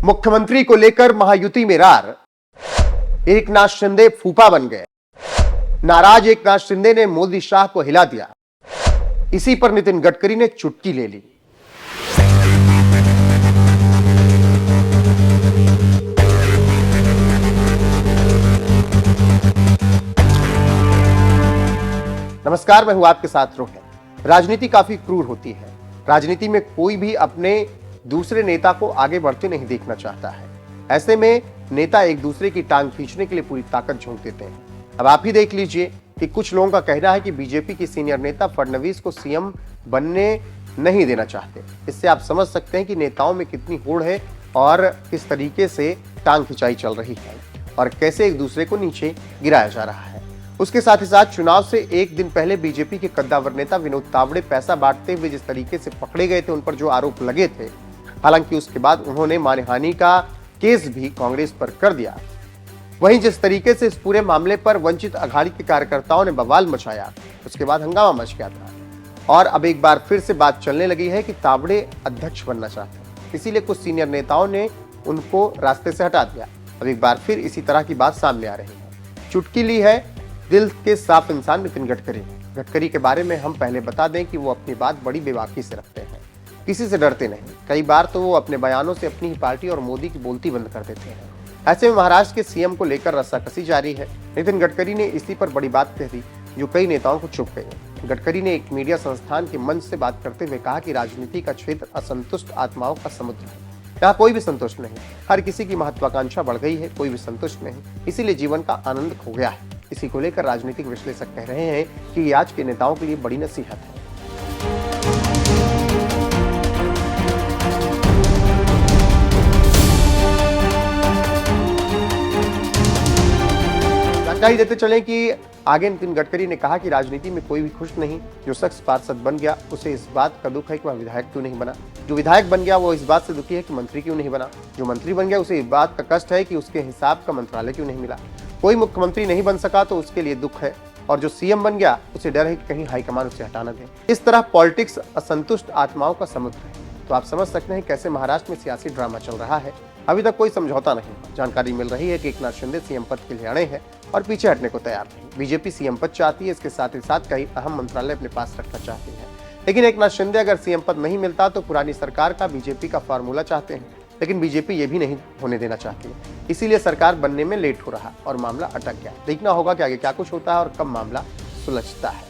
मुख्यमंत्री को लेकर महायुति में रार, एकनाथ शिंदे फूफा बन गए। नाराज एकनाथ शिंदे ने मोदी शाह को हिला दिया। इसी पर नितिन गडकरी ने चुटकी ले ली। नमस्कार, मैं हूं आपके साथ रोहित। राजनीति काफी क्रूर होती है। राजनीति में कोई भी अपने दूसरे नेता को आगे बढ़ते नहीं देखना चाहता है। ऐसे में नेता एक दूसरे की टांग खींचने के लिए पूरी ताकत झोंक देते हैं। अब आप ही देख लीजिए कि कुछ लोगों का कहना है कि बीजेपी की सीनियर नेता फडणवीस को सीएम बनने नहीं देना चाहते। इससे आप समझ सकते हैं कि नेताओं में कितनी होड़ है और किस तरीके से टांग खिंचाई चल रही है और कैसे एक दूसरे को नीचे गिराया जा रहा है। उसके साथ ही साथ चुनाव से एक दिन पहले बीजेपी के कद्दावर नेता विनोद तावड़े पैसा बांटते हुए जिस तरीके से पकड़े गए थे, उन पर जो आरोप लगे थे, हालांकि उसके बाद उन्होंने मानहानि का केस भी कांग्रेस पर कर दिया। वहीं जिस तरीके से इस पूरे मामले पर वंचित अघाड़ी के कार्यकर्ताओं ने बवाल मचाया, उसके बाद हंगामा मच गया था और अब एक बार फिर से बात चलने लगी है कि तावड़े अध्यक्ष बनना चाहते हैं। इसीलिए कुछ सीनियर नेताओं ने उनको रास्ते से हटा दिया। अब एक बार फिर इसी तरह की बात सामने आ रही है। चुटकी ली है दिल के साफ इंसान नितिन गडकरी। गडकरी के बारे में हम पहले बता दें कि वो अपनी बात बड़ी बेबाकी से रखते हैं, किसी से डरते नहीं। कई बार तो वो अपने बयानों से अपनी ही पार्टी और मोदी की बोलती बंद कर देते हैं। ऐसे में महाराष्ट्र के सीएम को लेकर रस्साकसी जारी है। नितिन गडकरी ने इसी पर बड़ी बात कह दी जो कई नेताओं को चुभ गई। गडकरी ने एक मीडिया संस्थान के मंच से बात करते हुए कहा कि राजनीति का क्षेत्र असंतुष्ट आत्माओं का समुद्र है। यहाँ कोई भी संतुष्ट नहीं, हर किसी की महत्वाकांक्षा बढ़ गई है, कोई भी संतुष्ट नहीं, इसीलिए जीवन का आनंद खो गया है। इसी को लेकर राजनीतिक विश्लेषक कह रहे हैं कि ये आज के नेताओं के लिए बड़ी नसीहत है। जानकारी देते चलें कि आगे नितिन गडकरी ने कहा कि राजनीति में कोई भी खुश नहीं। जो शख्स पार्षद बन गया उसे इस बात का दुख है कि वह विधायक क्यों नहीं बना। जो विधायक बन गया वो इस बात से दुखी है कि मंत्री क्यों नहीं बना। जो मंत्री बन गया उसे इस बात का कष्ट है कि उसके हिसाब का मंत्रालय क्यों नहीं मिला। कोई मुख्यमंत्री नहीं बन सका तो उसके लिए दुख है और जो सीएम बन गया उसे डर है कि कहीं हाईकमान उसे हटाना दे। इस तरह पॉलिटिक्स असंतुष्ट आत्माओं का समुद्र है। तो आप समझ सकते हैं कैसे महाराष्ट्र में सियासी ड्रामा चल रहा है। अभी तक कोई समझौता नहीं। जानकारी मिल रही है कि एकनाथ शिंदे सीएम पद के लिए अड़े हैं और पीछे हटने को तैयार नहीं। बीजेपी सीएम पद चाहती है, इसके साथ ही साथ कई अहम मंत्रालय अपने पास रखना चाहती है। लेकिन एकनाथ शिंदे अगर सीएम पद नहीं मिलता तो पुरानी सरकार का बीजेपी का फार्मूला चाहते हैं, लेकिन बीजेपी ये भी नहीं होने देना चाहती है। इसीलिए सरकार बनने में लेट हो रहा और मामला अटक गया। देखना होगा कि आगे क्या कुछ होता है और कब मामला सुलझता है।